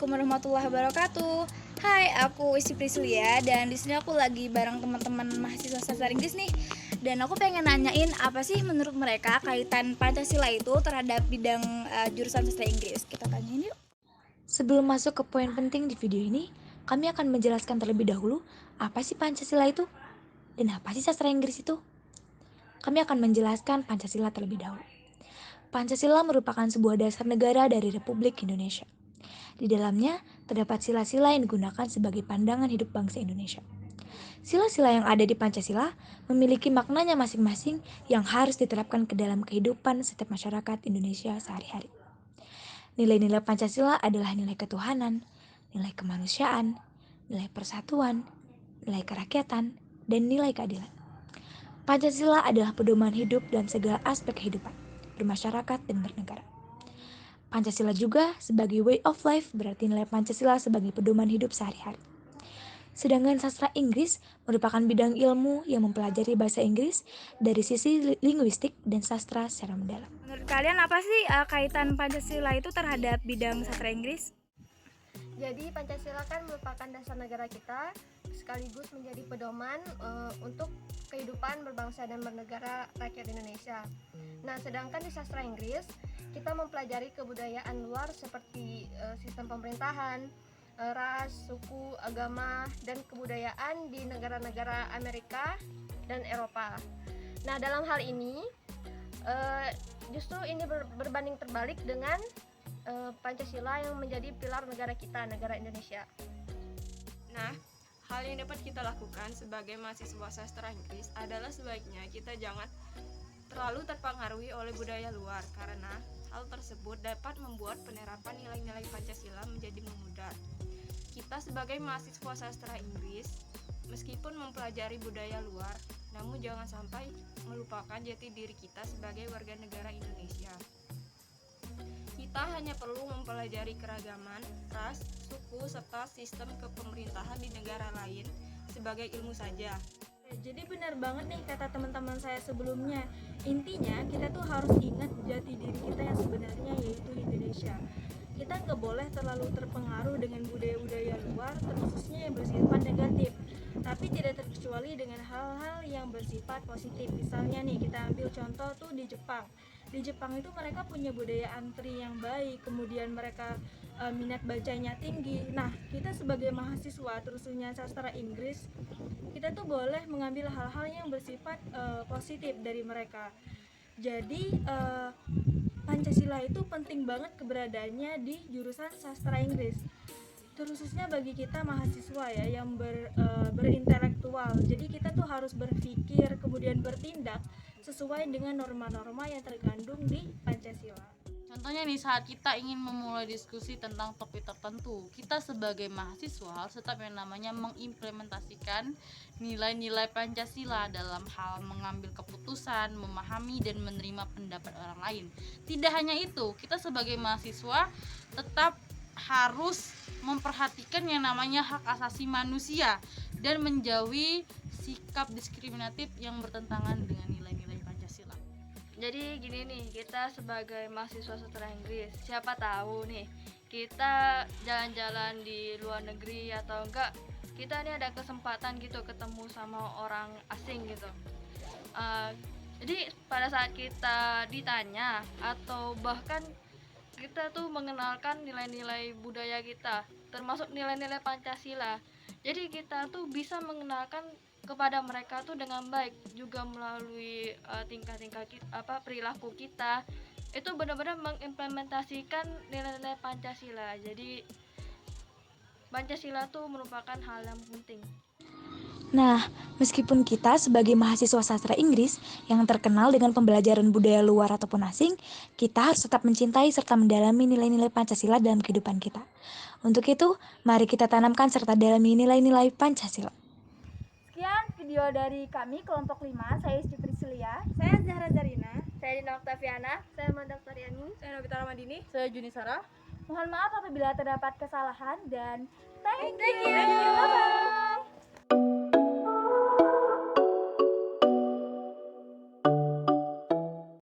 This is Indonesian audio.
Assalamualaikum warahmatullahi wabarakatuh. Hai, aku Isi Prislia dan di sini aku lagi bareng teman-teman mahasiswa sastra Inggris nih. Dan aku pengen nanyain apa sih menurut mereka kaitan Pancasila itu terhadap bidang jurusan sastra Inggris. Kita tanyain yuk. Sebelum masuk ke poin penting di video ini, kami akan menjelaskan terlebih dahulu apa sih Pancasila itu dan apa sih sastra Inggris itu. Kami akan menjelaskan Pancasila terlebih dahulu. Pancasila merupakan sebuah dasar negara dari Republik Indonesia. Di dalamnya terdapat sila-sila yang digunakan sebagai pandangan hidup bangsa Indonesia. Sila-sila yang ada di Pancasila memiliki maknanya masing-masing yang harus diterapkan ke dalam kehidupan setiap masyarakat Indonesia sehari-hari. Nilai-nilai Pancasila adalah nilai ketuhanan, nilai kemanusiaan, nilai persatuan, nilai kerakyatan, dan nilai keadilan. Pancasila adalah pedoman hidup dalam segala aspek kehidupan, bermasyarakat dan bernegara. Pancasila juga sebagai way of life berarti nilai Pancasila sebagai pedoman hidup sehari-hari. Sedangkan sastra Inggris merupakan bidang ilmu yang mempelajari bahasa Inggris dari sisi linguistik dan sastra secara mendalam. Menurut kalian apa sih kaitan Pancasila itu terhadap bidang sastra Inggris? Jadi Pancasila kan merupakan dasar negara kita sekaligus menjadi pedoman untuk kehidupan berbangsa dan bernegara rakyat Indonesia. Nah, sedangkan di sastra Inggris kita mempelajari kebudayaan luar seperti sistem pemerintahan, ras, suku, agama, dan kebudayaan di negara-negara Amerika dan Eropa. Nah, dalam hal ini justru ini berbanding terbalik dengan Pancasila yang menjadi pilar negara kita, negara Indonesia. Nah, hal yang dapat kita lakukan sebagai mahasiswa sastra Inggris adalah sebaiknya kita jangan terlalu terpengaruhi oleh budaya luar karena hal tersebut dapat membuat penerapan nilai-nilai Pancasila menjadi memudar. Kita sebagai mahasiswa sastra Inggris, meskipun mempelajari budaya luar, namun jangan sampai melupakan jati diri kita sebagai warga negara Indonesia. Kita hanya perlu mempelajari keragaman, ras, suku, serta sistem kepemerintahan di negara lain sebagai ilmu saja. Jadi benar banget nih kata teman-teman saya sebelumnya. Intinya kita tuh harus ingat jati diri kita yang sebenarnya, yaitu Indonesia. Kita nggak boleh terlalu terpengaruh dengan budaya-budaya luar, terkhususnya yang bersifat negatif. Tapi tidak terkecuali dengan hal-hal yang bersifat positif. Misalnya nih kita ambil contoh tuh di Jepang. Di Jepang itu mereka punya budaya antri yang baik, kemudian mereka minat bacanya tinggi. Nah, kita sebagai mahasiswa terusannya sastra Inggris, kita tuh boleh mengambil hal-hal yang bersifat positif dari mereka. Jadi Pancasila itu penting banget keberadaannya di jurusan sastra Inggris, terkhususnya bagi kita mahasiswa ya yang berintelektual. Jadi kita tuh harus berpikir kemudian bertindak sesuai dengan norma-norma yang terkandung di Pancasila. Contohnya nih, saat kita ingin memulai diskusi tentang topik tertentu, kita sebagai mahasiswa harus tetap yang namanya mengimplementasikan nilai-nilai Pancasila dalam hal mengambil keputusan, memahami dan menerima pendapat orang lain. Tidak hanya itu, kita sebagai mahasiswa tetap harus memperhatikan yang namanya hak asasi manusia dan menjauhi sikap diskriminatif yang bertentangan dengan nilai-nilai Pancasila. Jadi gini nih, kita sebagai mahasiswa sastra Inggris, siapa tahu nih kita jalan-jalan di luar negeri atau enggak, kita nih ada kesempatan gitu ketemu sama orang asing gitu. Jadi pada saat kita ditanya atau bahkan kita tuh mengenalkan nilai-nilai budaya kita, termasuk nilai-nilai Pancasila. Jadi kita tuh bisa mengenalkan kepada mereka tuh dengan baik, juga melalui tingkah-tingkah perilaku kita. Itu benar-benar mengimplementasikan nilai-nilai Pancasila. Jadi Pancasila tuh merupakan hal yang penting. Nah, meskipun kita sebagai mahasiswa sastra Inggris yang terkenal dengan pembelajaran budaya luar ataupun asing, kita harus tetap mencintai serta mendalami nilai-nilai Pancasila dalam kehidupan kita. Untuk itu, mari kita tanamkan serta dalami nilai-nilai Pancasila. Sekian video dari kami kelompok 5. Saya Isti Priscilia. Saya Zahra Zarina. Saya Dina Oktaviana. Saya Manda Oktariani. Saya Novita Ramadini. Saya Juni Sarah. Mohon maaf apabila terdapat kesalahan dan thank you. you. Bye-bye.